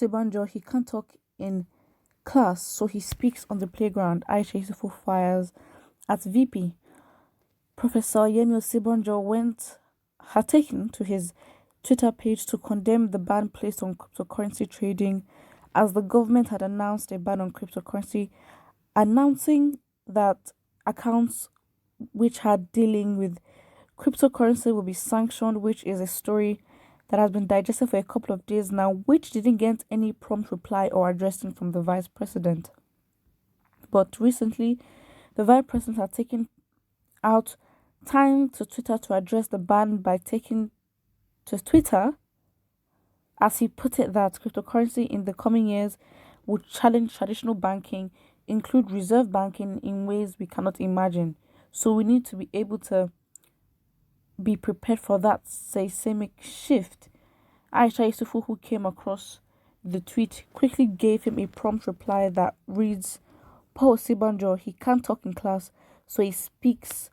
Osinbanjo, he can't talk in class, so he speaks on the playground. Aisha Yesufu fires at VP. Professor Yemi Osinbanjo had taken to his Twitter page to condemn the ban placed on cryptocurrency trading, as the government had announced a ban on cryptocurrency, announcing that accounts which had dealing with cryptocurrency will be sanctioned, which is a story that has been digested for a couple of days now, which didn't get any prompt reply or addressing from the vice president. But recently, the vice president had taken out time to Twitter to address the ban by taking to Twitter, as he put it, that cryptocurrency in the coming years would challenge traditional banking, include reserve banking in ways we cannot imagine. So we need to be able to be prepared for that seismic shift. Aisha Yesufu, who came across the tweet, quickly gave him a prompt reply that reads, Paul Osinbanjo, he can't talk in class, so he speaks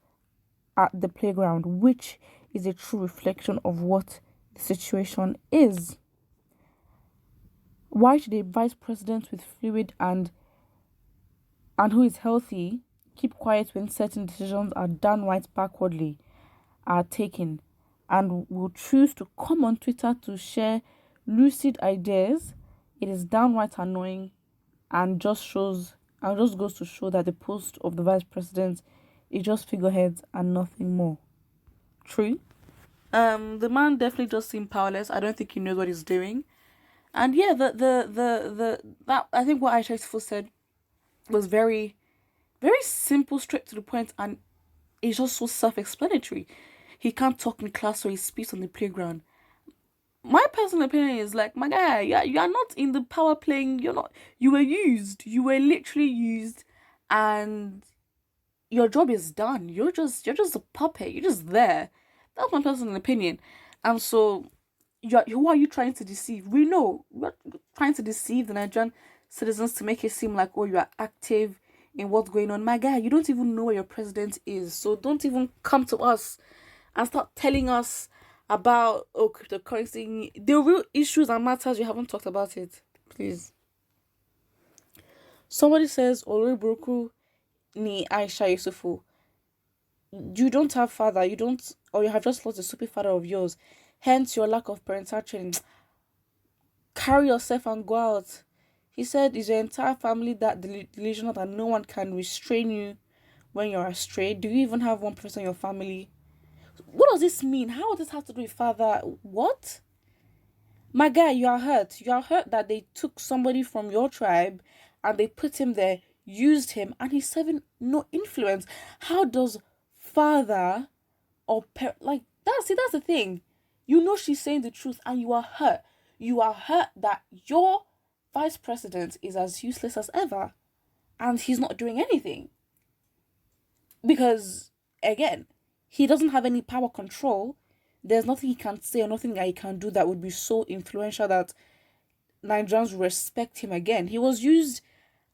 at the playground, which is a true reflection of what the situation is. Why should a vice president with fluid and who is healthy keep quiet when certain decisions are downright backwardly are taken, and will choose to come on Twitter to share lucid ideas? It is downright annoying, and just goes to show that the post of the vice president is just figureheads and nothing more. True. The man definitely just seemed powerless. I don't think he knows what he's doing. And yeah, that I think what Aisha Yesufu said was very, very simple, straight to the point, and it's just so self-explanatory. He can't talk in class, so he speaks on the playground. My personal opinion is like, my guy, you are not in the power playing. You're not. You were used. You were literally used, and your job is done. You're just a puppet. You're just there. That's my personal opinion. And so, who are you trying to deceive? We know we're trying to deceive the Nigerian citizens to make it seem like, oh, you are active in what's going on. My guy, you don't even know where your president is, so don't even come to us and start telling us about cryptocurrency. The real issues and matters, you haven't talked about it, please. Somebody says Oloriburuku ni Aisha Yesufu. You don't have father, you don't, or you have just lost a stupid father of yours, hence your lack of parental training. Carry yourself and go out. He said, is your entire family that delusional that no one can restrain you when you're astray? Do you even have one person in your family? What does this mean? How does this have to do with father? What? My guy, you are hurt. You are hurt that they took somebody from your tribe and they put him there, used him, and he's serving no influence. How does father or parent, like, that's the thing. You know she's saying the truth and you are hurt. You are hurt that your vice president is as useless as ever and he's not doing anything. Because, again, he doesn't have any power control. There's nothing he can say or nothing that he can do that would be so influential that Nigerians respect him again. He was used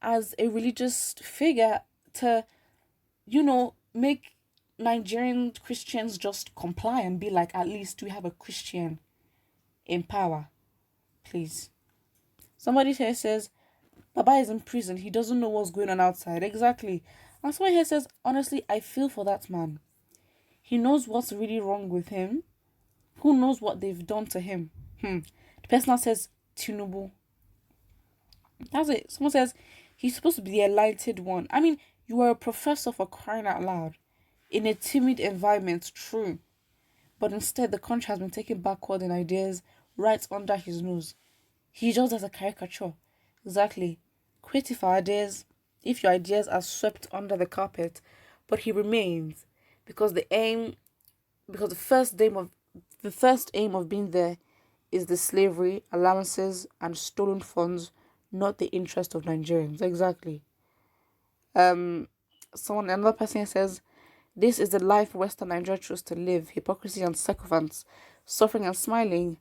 as a religious figure to, make Nigerian Christians just comply and be like, at least we have a Christian in power. Please. Somebody here says, Baba is in prison. He doesn't know what's going on outside. Exactly. And someone here says, honestly, I feel for that man. He knows what's really wrong with him. Who knows what they've done to him? The person now says, Tinubu. That's it. Someone says, he's supposed to be the enlightened one. I mean, you are a professor, for crying out loud. In a timid environment, true. But instead, the country has been taken backward in ideas right under his nose. He just does a caricature. Exactly. Creative ideas, if your ideas are swept under the carpet. But he remains. Because the first aim of being there is the slavery, allowances, and stolen funds, not the interest of Nigerians. Exactly. Another person says, this is the life Western Nigeria chose to live: hypocrisy and sycophants, suffering and smiling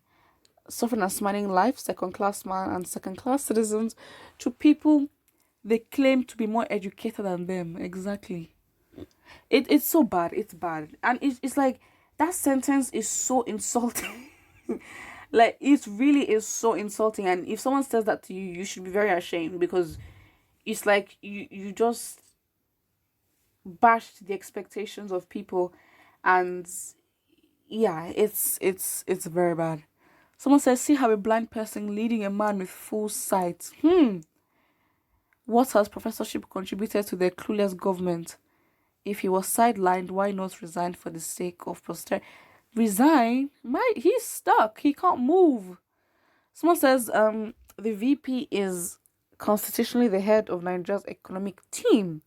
life, second-class man and second-class citizens to people they claim to be more educated than them. Exactly. It's so bad. It's bad. And it's like, that sentence is so insulting. Like, it really is so insulting. And if someone says that to you, you should be very ashamed, because it's like you just bashed the expectations of people. And yeah, it's very bad. Someone says, see how a blind person leading a man with full sight. What has professorship contributed to the clueless government? If he was sidelined, why not resign for the sake of posterity? Resign? He's stuck. He can't move. Someone says, the VP is constitutionally the head of Nigeria's economic team.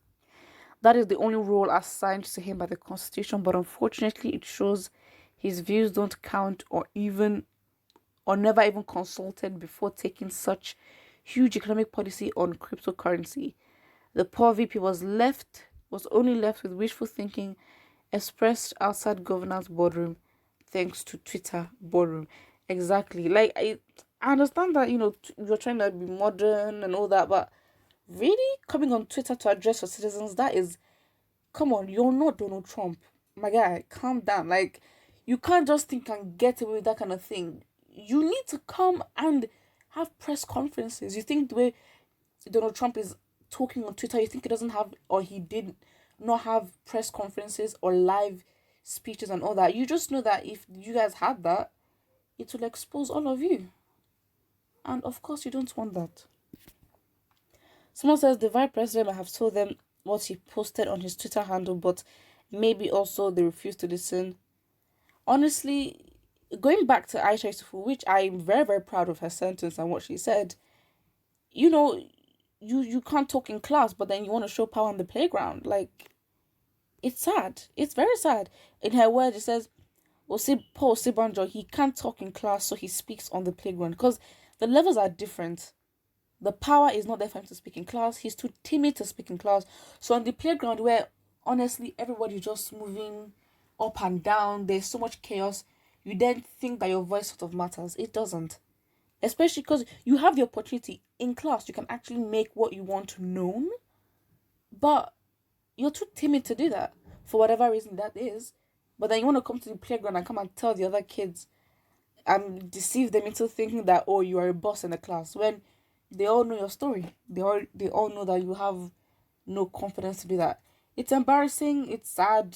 That is the only role assigned to him by the constitution, but unfortunately it shows his views don't count, or never even consulted before taking such huge economic policy on cryptocurrency. The poor VP was only left with wishful thinking expressed outside governance boardroom, thanks to Twitter boardroom. Exactly. Like, I understand that, you're trying to be modern and all that, but really coming on Twitter to address your citizens, that is, come on, you're not Donald Trump. My guy, calm down. Like, you can't just think and get away with that kind of thing. You need to come and have press conferences. You think the way Donald Trump is talking on Twitter, you think he doesn't have, or he did not have press conferences or live speeches and all that. You just know that if you guys had that, it will expose all of you. And of course, you don't want that. Someone says the vice president might have told them what he posted on his Twitter handle, but maybe also they refused to listen. Honestly, going back to Aisha Yesufu, which I'm very, very proud of her sentence and what she said, you know, you can't talk in class, but then you want to show power on the playground. Like, it's sad. It's very sad. In her words, it says, Paul Osinbanjo, he can't talk in class, so he speaks on the playground. Because the levels are different. The power is not there for him to speak in class. He's too timid to speak in class. So on the playground, where honestly everybody's just moving up and down, there's so much chaos, you then think that your voice sort of matters. It doesn't. Especially because you have the opportunity in class. You can actually make what you want known. But you're too timid to do that, for whatever reason that is. But then you want to come to the playground and come and tell the other kids and deceive them into thinking that, oh, you are a boss in the class, when they all know your story. They all know that you have no confidence to do that. It's embarrassing. It's sad.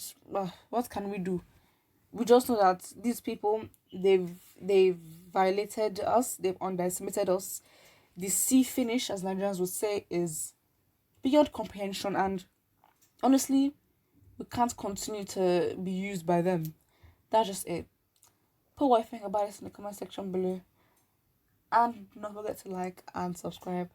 What can we do? We just know that these people, they've violated us. They've underestimated us. The C finish, as Nigerians would say, is beyond comprehension. And honestly, we can't continue to be used by them. That's just it. Put what you think about this in the comment section below. And don't forget to like and subscribe.